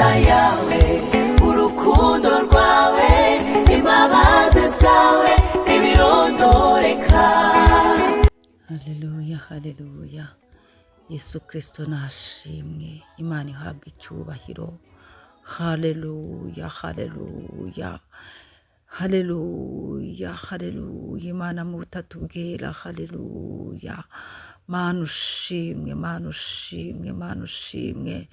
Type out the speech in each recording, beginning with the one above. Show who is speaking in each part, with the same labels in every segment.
Speaker 1: ineza yawe, urukundo rwawe, imbabazi zawe ntibirondoreka.
Speaker 2: Haleluya, haleluya. Yesu Kristo nashimwe, Imana ihabwa icyubahiro. Haleluya, haleluya, haleluya, haleluya. Imana mu butatu bwera, haleluya. Mana ushimwe, Mana ushimwe, Mana ushimwe.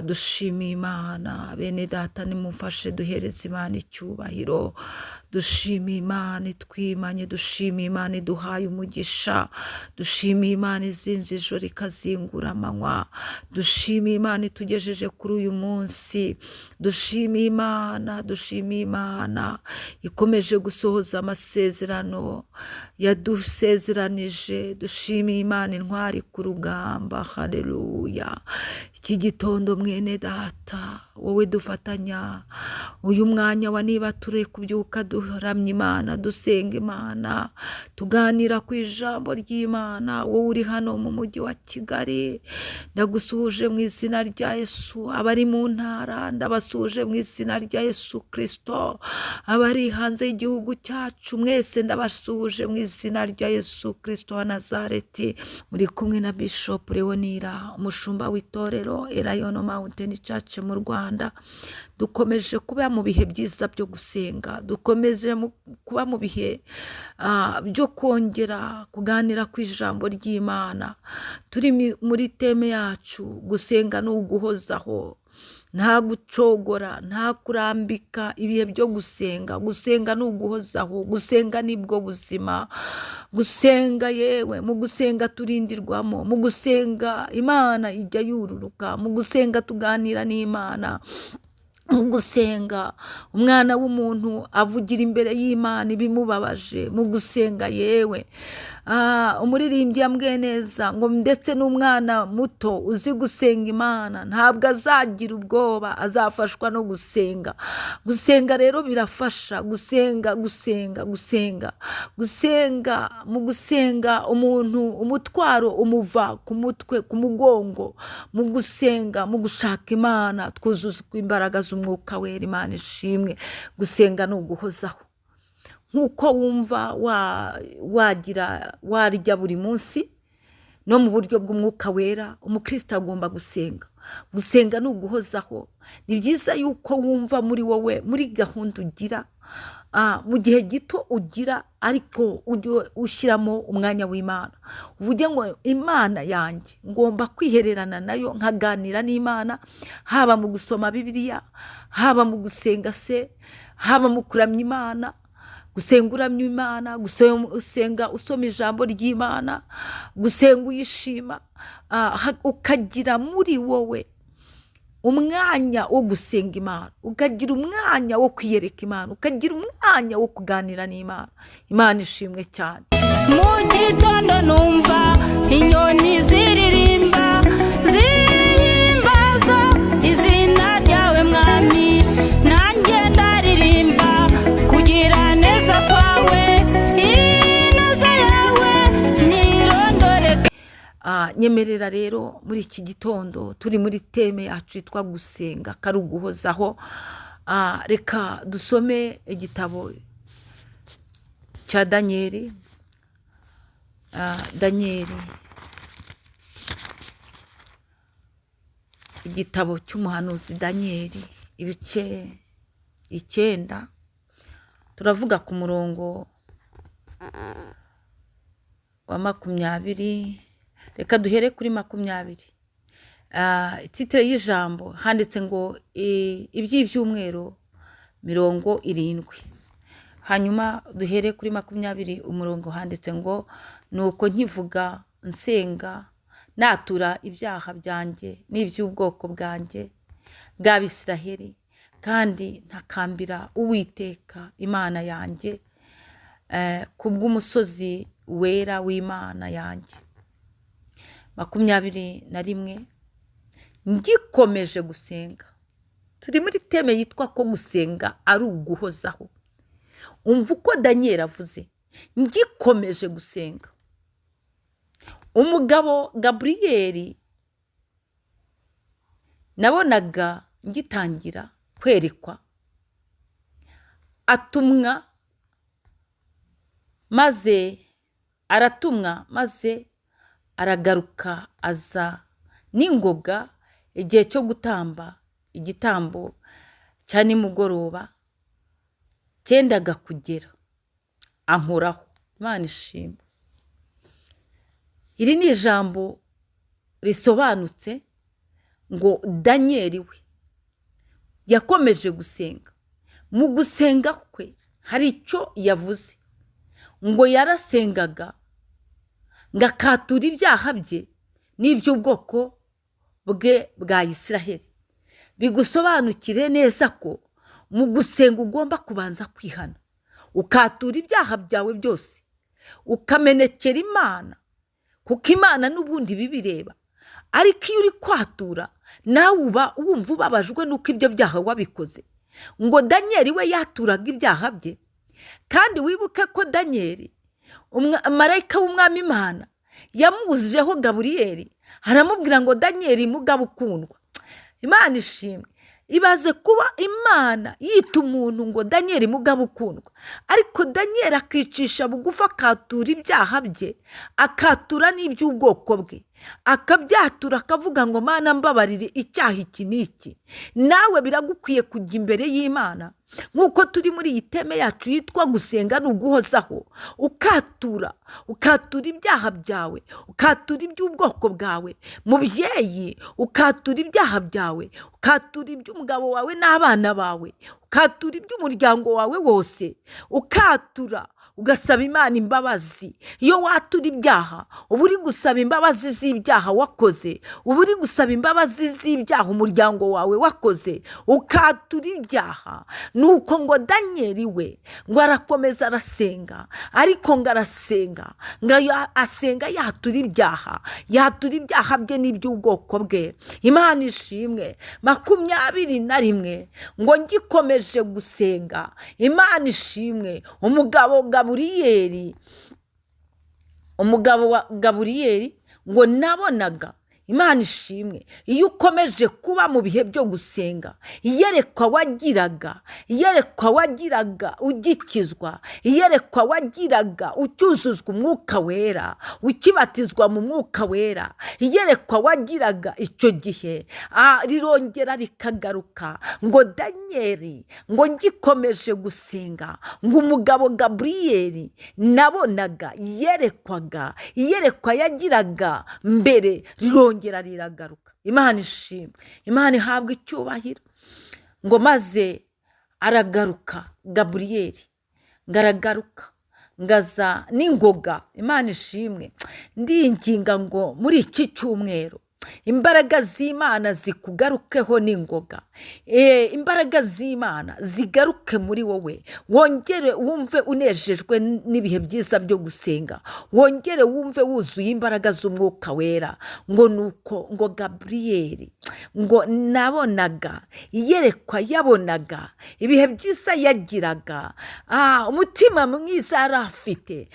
Speaker 2: Dushimiye Imana, bene data nimumfashe duhereze Imana icyubahiro. Dushimiye Imana itwimanye, dushimiye Imana iduhaye umugisha, dushimiye Imana izinze ijoro ikazingura amanywa, dushimiye Imana itugejeje kuri uyu munsi, dushimiye Imana, dushimiye Imana ikomeje gusohoza amasezerano yadusezeranije. Dushimiye Imana intwari ku rugamba. Haleluya. Iki gitondo mwene data, wowe dufatanya uyu mwanya wa niba ture kubyuka duramya Imana, dusenga Imana, tuganira ku ijambo ry'Imana. Wowe uri hano mu mujyi wa Kigali, ndagusuhuje mu izina rya Yesu. Abari mu ntara ndabasuhuje mu izina rya Yesu Kristo. Abari hanze y'igihugu cyacu mwese ndabasuhuje mu izina rya Yesu Kristo wa Nazareti. Muri kumwe na Bishop Leonira, umushumba w'itorero Elayono Mountain Church mu Rwanda. Dukomeje kuba mu bihe byiza byo gusenga, dukomeje kuba mu bihe byo kongera kuganira ku ijambo ry'Imana. Turi muri teme yacu, gusenga ni uguhozaho, nta gucogora, nta kurambika. Ibihe byo gusenga, gusenga ni uguhozaho, gusenga nibwo buzima. Gusenga, yewe mu gusenga turindirwamo, mu gusenga Imana ijya yururuka, mu gusenga tuganira n'Imana, mu gusenga umwana w'umuntu avugira imbere y'Imana ibimubabaje. Mu gusenga, yewe umuririmbyi yambwiye neza ngo ndetse n'umwana muto uzi gusenga Imana ntabwo azagira ubwoba, azafashwa no gusenga. Gusenga rero birafasha. Gusenga, gusenga, gusenga, gusenga. Mu gusenga umuntu umutwaro umuva ku mutwe, ku mugongo. Mu gusenga, mu gushaka Imana twuzuzwa imbaraga z'Umwuka wera. Imana ishimwe. Gusenga ni uguhozaho. Nk'uko wumva warya buri munsi, no mu buryo bw'Umwuka wera umukristo agomba gusenga. Gusenga ni uguhozaho. Ni byiza yuko wumva muri wowe, muri gahunda ugira, mu gihe gito ugira, ariko ujye ushyiramo umwanya w'Imana. Uvuge ngo Imana yanjye ngomba kwihererana nayo, nkaganira n'Imana, haba mu gusoma Bibiliya, haba mu gusenga se, haba mu kuramya Imana. Gusenga uramya Imana, gusenga usoma ijambo ry'Imana, gusenga uyishima, ukagira muri wowe umwanya wo gusenga Imana, ukagira umwanya wo kwiyereka Imana, ukagira umwanya wo kuganira n'Imana. Imana ishimwe cyane.
Speaker 3: Mu gitondo numva inyoni ziririmba, zihimbaza izina ryawe Mwami, nanjye ndaririmba kugira neza kwawe, ineza yawe ntirondoreka.
Speaker 2: Nyemerera rero muri iki gitondo turi muri teme yacu yitwa gusenga, kari uguhozaho. Reka dusome igitabo cya Danieli. Danieli, igitabo cy'umuhanuzi Danieli, ibice 9. Turavuga ku murongo wa 20. Reka duhere kuri 20. Titire y'ijambo handitse ngo iby'ibyumweru 70. Hanyuma duhere kuri 20 umurongo handitse ngo nuko nkivuga nsenga natura ibyaha byanjye n'iby'ubwoko bwanjye bw'Abisiraheli, kandi ntakambira Uwiteka Imana yanjye kubw'umusozi wera w'Imana yanjye. 21. Ngikomeje gusenga. Turi muri teme yitwa ko gusenga ari uguhozaho. Umva uko Daniel avuze, ngikomeje gusenga. Umugabo Gaburiyeli nabonaga ngitangira kwerekwa atumwa maze aratumwa maze aragaruka aza n'ingoga igihe cyo gutamba igitambo cya nimugoroba cyendaga kugera ankoraho. Imana ishimwe. Iri ni ijambo risobanutse ngo Daniyeli we yakomeje gusenga. Mu gusenga kwe hari icyo yavuze ngo yarasengaga ngo akatura ibyaha bye n'iby'ubwoko bwe bwa Isiraheli. Bigusobanukire neza ko mu gusenga ugomba kubanza kwihana, ukatura ibyaha byawe byose, ukamenekera Imana, kuko Imana n'ubundi bibireba. Ariko iyo uri kwatura nawe uba wumva ubabajwe n'uko ibyo byaha wabikoze. Ngo Daniyeli we yaturaga ibyaha bye, kandi wibuke ko Daniyeli marayika w'umwami Imana yamuzijeho Gaburiyeli, aramubwira ngo Daniyeli mugabo ukundwa. Imana ishimwe. Ibaze kuba Imana yita umuntu ngo Daniyeli mugabo ukundwa, ariko Daniyeli akicisha bugufi akatura ibyaha bye, akatura n'iby'ubwoko bwe, akabyatura akavuga ngo Mana mbabarire icyaha iki n'iki. Nawe biragukwiye kujya imbere y'Imana nk'uko turi muri iyi teme yacu yitwa gusenga ni uguhozaho, ukatura ibyaha byawe, ukatura iby'ubwoko bwawe. Mubyeyi, ukatura ibyaha byawe, ukatura iby'umugabo wawe n'abana bawe, ukatura iby'umuryango wawe wose, ukatura ugasaba Imana imbabazi. Iyo watura ibyaha uba uri gusaba imbabazi z'ibyaha wakoze, uba uri gusaba imbabazi z'ibyaha umuryango wawe wakoze, ukatura ibyaha. Nuko ngo Daniyeli we ngo arakomeza arasenga, ariko ngo arasenga ngo asenga yatura ibyaha bye n'iby'ubwoko bwe. Imana ishimwe. 21 ngo ngikomeje gusenga, Imana ishimwe, umugabo wa Gaburiyeli ngo nabonaga. Imana ishimwe. Iyo ukomeje kuba mu bihe byo gusenga, iyerekwa wagiraga ugikizwa, iyerekwa wagiraga ucyuzuzwa umwuka wera, ukibatizwa mu mwuka wera, iyerekwa wagiraga icyo gihe rirongera rikagaruka. Ngo Daniyeli ngo ngikomeje gusenga, ngo umugabo Gaburiyeli nabonaga iyerekwa yagiraga mbere rirongera riragaruka. Imana ishimwe. Imana ihabwa icyubahiro. Ngo maze aragaruka Gaburiyeli, ngaragaruka ngaza n'ingoga. Imana ishimwe. Ndinginga ngo muri iki cyumweru imbaraga z'Imana zikugarukeho n'ingoga. Imbaraga z'Imana zigaruke muri wowe, wongere wumve unejejwe n'ibihe byiza byo gusenga, wongere wumve wuzuye imbaraga z'umwuka wera. Ngo nuko ngo Gaburiyeli ngo nabonaga iyerekwa yabonaga, ibihe byiza yagiraga, umutima mwiza yari afite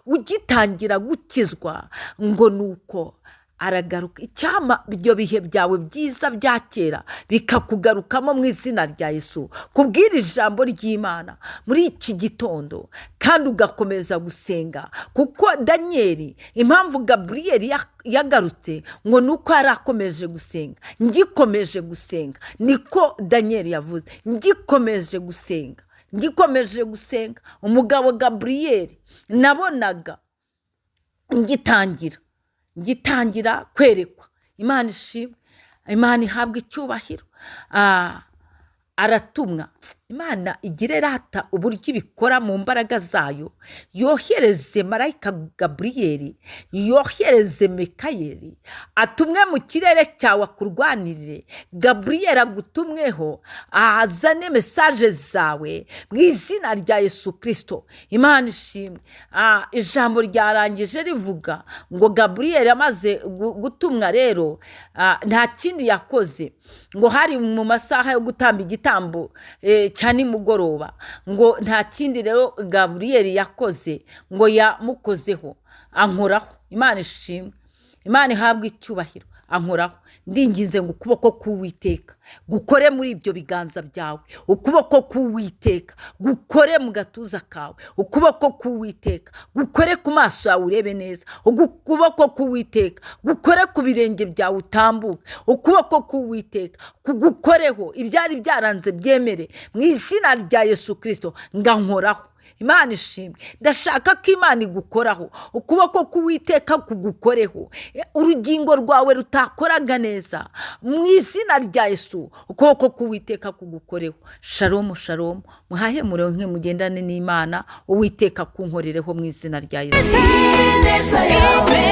Speaker 2: ugitangira gukizwa. Ngo nuko aragaruka. Icyama ibyo bihe byawe byiza bya kera bikakugarukamo mu izina rya Yesu, kubwira ijambo ry'Imana muri iki gitondo, kandi ugakomeza gusenga. Kuko Daniyeli, impamvu Gaburiyeli yagarutse ngo nuko yari akomeje gusenga. Ngikomeje gusenga, niko Daniyeli yavuze, ngikomeje gusenga. Umugabo Gaburiyeli nabonaga ngitangira kwerekwa. Imana ishimwe. Imana ihabwa icyubahiro. Aratumwa. Imana igire rata uburyo ibikora mu mbaraga zayo, yohereze marayika Gaburiyeli, yohereze Mikayeli, atumwe mu kirere cyawe akurwanirire. Gaburiyeli agutumweho azane mesaje zawe mu izina rya Yesu Kristo. Imana ishimwe. Ijambo ryarangije rivuga ngo Gaburiyeli amaze gutumwa rero nta kindi yakoze. Ngo hari mu masaha yo gutamba igitambo cya nimugoroba, ngo nta kindi rero Gaburiyeli yakoze, ngo yamukozeho ankoraho. Imana ishimwe. Imana ihabwa icyubahiro. ankoraho. Ndinginze ngo ukuboko k'Uwiteka gukore muri ibyo biganza byawe, ukuboko k'Uwiteka gukore mu gatuza kawe, ukuboko k'Uwiteka gukore ku maso yawe urebe neza, ukuboko k'Uwiteka gukore ku birenge byawe utambuke, ukuboko k'Uwiteka kugukoreho ibyari byaranze byemere mu izina rya Yesu Kristo ngankoraho. Imana ishimwe, ndashaka ko Imana igukoraho, ukuboko k'Uwiteka kugukoreho, urugingo rwawe rutakoraga neza mu izina rya Yesu, ukuboko k'Uwiteka kugukoreho. Shalom shalom, muhahe muronke mugendane n'Imana, Uwiteka kunkorereho mu izina rya Yesu.
Speaker 1: ineza yawe